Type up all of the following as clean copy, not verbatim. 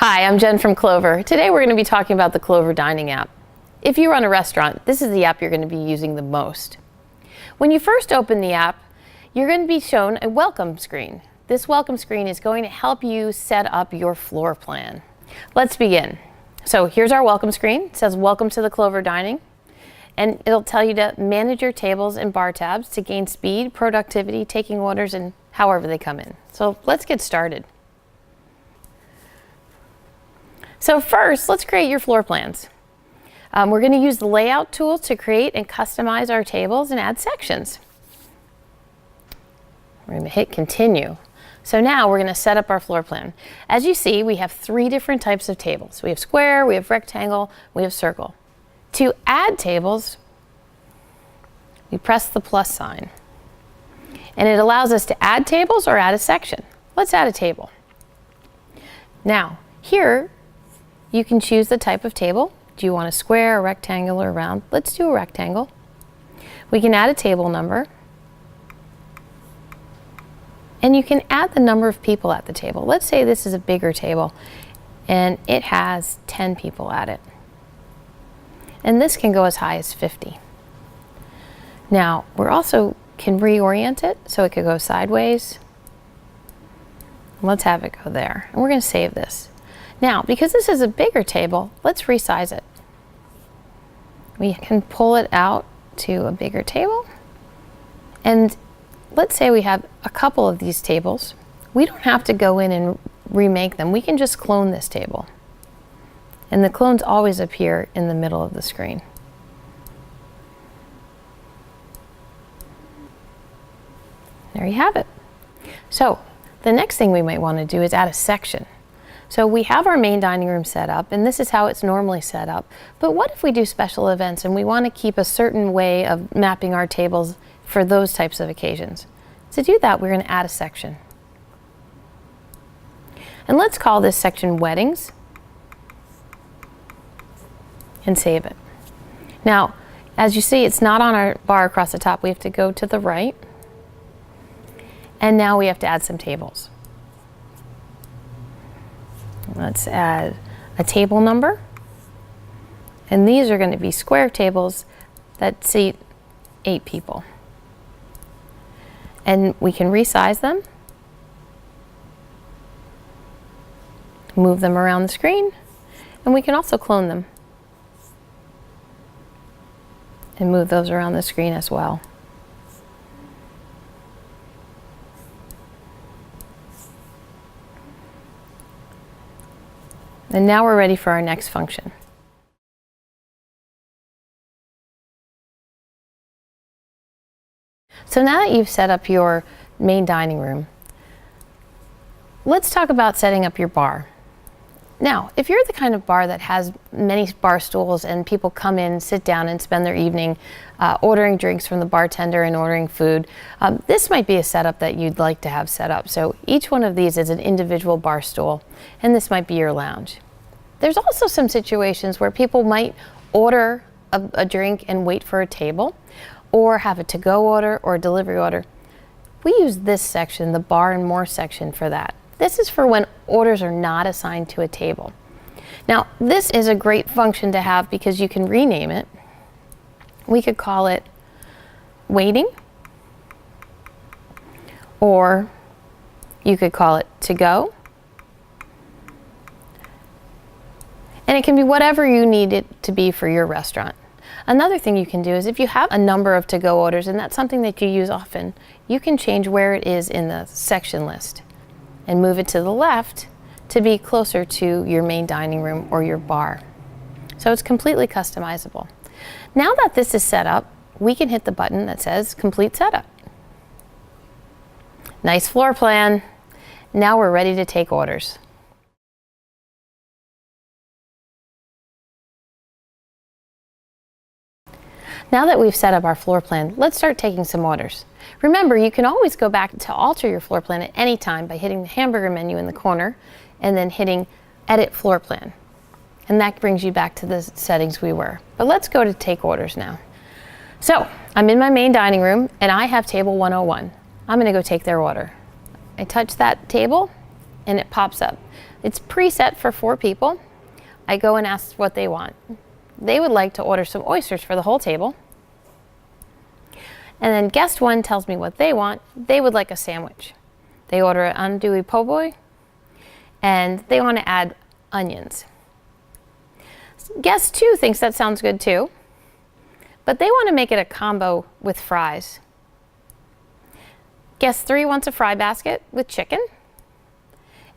Hi, I'm Jen from Clover. Today we're going to be talking about the Clover Dining app. If you run a restaurant, this is the app you're going to be using the most. When you first open the app, you're going to be shown a welcome screen. This welcome screen is going to help you set up your floor plan. Let's begin. So here's our welcome screen. It says welcome to the Clover Dining, and it'll tell you to manage your tables and bar tabs to gain speed, productivity, taking orders, and however they come in. So let's get started. So first, let's create your floor plans. We're going to use the layout tool to create and customize our tables and add sections. We're going to hit continue. So now we're going to set up our floor plan. As you see, we have 3 different types of tables. We have square, we have rectangle, we have circle. To add tables, we press the plus sign. And it allows us to add tables or add a section. Let's add a table. Now, here, you can choose the type of table. Do you want a square, a rectangle, or a round? Let's do a rectangle. We can add a table number. And you can add the number of people at the table. Let's say this is a bigger table and it has 10 people at it. And this can go as high as 50. Now, we're also can reorient it so it could go sideways. Let's have it go there. And we're going to save this. Now, because this is a bigger table, let's resize it. We can pull it out to a bigger table. And let's say we have a couple of these tables. We don't have to go in and remake them. We can just clone this table. And the clones always appear in the middle of the screen. There you have it. So the next thing we might want to do is add a section. So we have our main dining room set up, and this is how it's normally set up. But what if we do special events and we want to keep a certain way of mapping our tables for those types of occasions? To do that, we're going to add a section. And let's call this section Weddings and save it. Now, as you see, it's not on our bar across the top. We have to go to the right. And now we have to add some tables. Let's add a table number. And these are going to be square tables that seat 8 people. And we can resize them, move them around the screen, and we can also clone them and move those around the screen as well. And now we're ready for our next function. So now that you've set up your main dining room, let's talk about setting up your bar. Now, if you're the kind of bar that has many bar stools and people come in, sit down, and spend their evening ordering drinks from the bartender and ordering food, this might be a setup that you'd like to have set up. So each one of these is an individual bar stool, and this might be your lounge. There's also some situations where people might order a drink and wait for a table, or have a to-go order or a delivery order. We use this section, the Bar and More section, for that. This is for when orders are not assigned to a table. Now, this is a great function to have because you can rename it. We could call it Waiting, or you could call it To Go. And it can be whatever you need it to be for your restaurant. Another thing you can do is if you have a number of to-go orders and that's something that you use often, you can change where it is in the section list and move it to the left to be closer to your main dining room or your bar. So it's completely customizable. Now that this is set up, we can hit the button that says Complete Setup. Nice floor plan. Now we're ready to take orders. Now that we've set up our floor plan, let's start taking some orders. Remember, you can always go back to alter your floor plan at any time by hitting the hamburger menu in the corner and then hitting Edit Floor Plan. And that brings you back to the settings we were. But let's go to take orders now. So, I'm in my main dining room and I have table 101. I'm going to go take their order. I touch that table and it pops up. It's preset for 4 people. I go and ask what they want. They would like to order some oysters for the whole table. And then guest 1 tells me what they want. They would like a sandwich. They order an andouille po' boy, and they want to add onions. Guest 2 thinks that sounds good too, but they want to make it a combo with fries. Guest 3 wants a fry basket with chicken,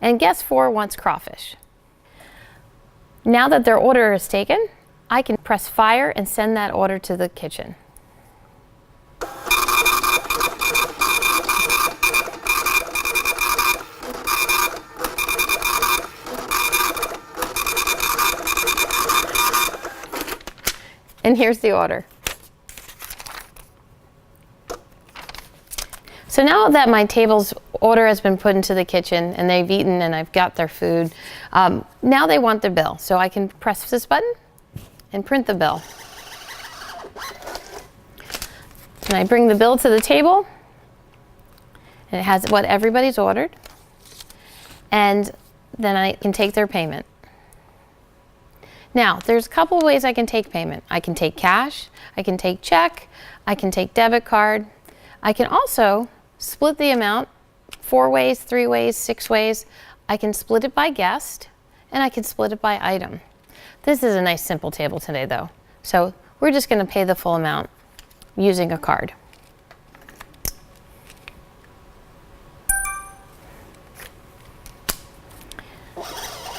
and guest 4 wants crawfish. Now that their order is taken, I can press fire and send that order to the kitchen. And here's the order. So now that my table's order has been put into the kitchen and they've eaten and I've got their food, now they want the bill. So I can press this button and print the bill. And I bring the bill to the table, and it has what everybody's ordered. And then I can take their payment. Now, there's a couple of ways I can take payment. I can take cash, I can take check, I can take debit card. I can also split the amount 4 ways, 3 ways, 6 ways. I can split it by guest, and I can split it by item. This is a nice simple table today though. So we're just going to pay the full amount using a card.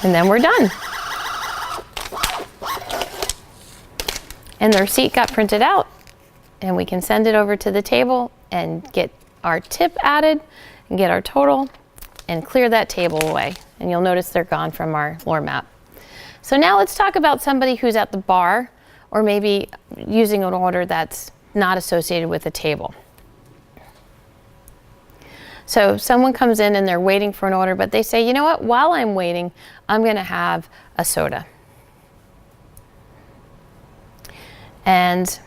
And then we're done. And the receipt got printed out, and we can send it over to the table and get our tip added and get our total and clear that table away. And you'll notice they're gone from our floor map. So now let's talk about somebody who's at the bar or maybe using an order that's not associated with a table. So someone comes in and they're waiting for an order, but they say, you know what, while I'm waiting, I'm going to have a soda. And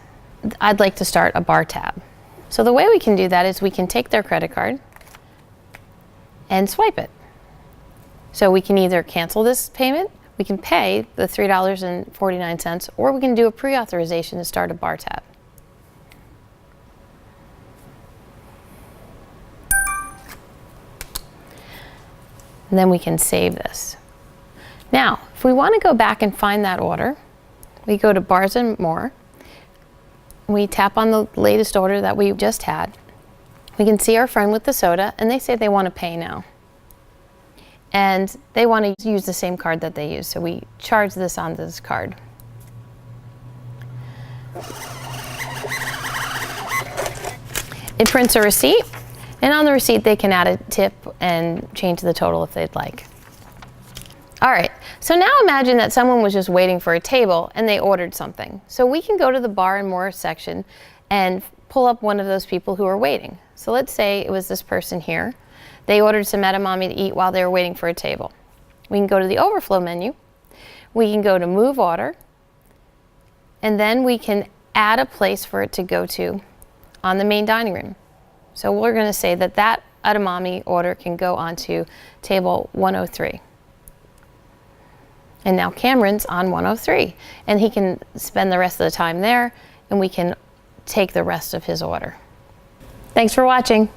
I'd like to start a bar tab. So the way we can do that is we can take their credit card and swipe it. So we can either cancel this payment, we can pay the $3.49, or we can do a pre-authorization to start a bar tab. And then we can save this. Now, if we want to go back and find that order, we go to Bars and More. We tap on the latest order that we just had. We can see our friend with the soda, and they say they want to pay now. And they want to use the same card that they use, so we charge this onto this card. It prints a receipt, and on the receipt they can add a tip and change the total if they'd like. All right, so now imagine that someone was just waiting for a table and they ordered something. So we can go to the Bar and More section and pull up one of those people who are waiting. So let's say it was this person here. They ordered some edamame to eat while they were waiting for a table. We can go to the overflow menu. We can go to Move Order, and then we can add a place for it to go to on the main dining room. So we're going to say that that edamame order can go onto table 103. And now Cameron's on 103, and he can spend the rest of the time there, and we can take the rest of his order. Thanks for watching.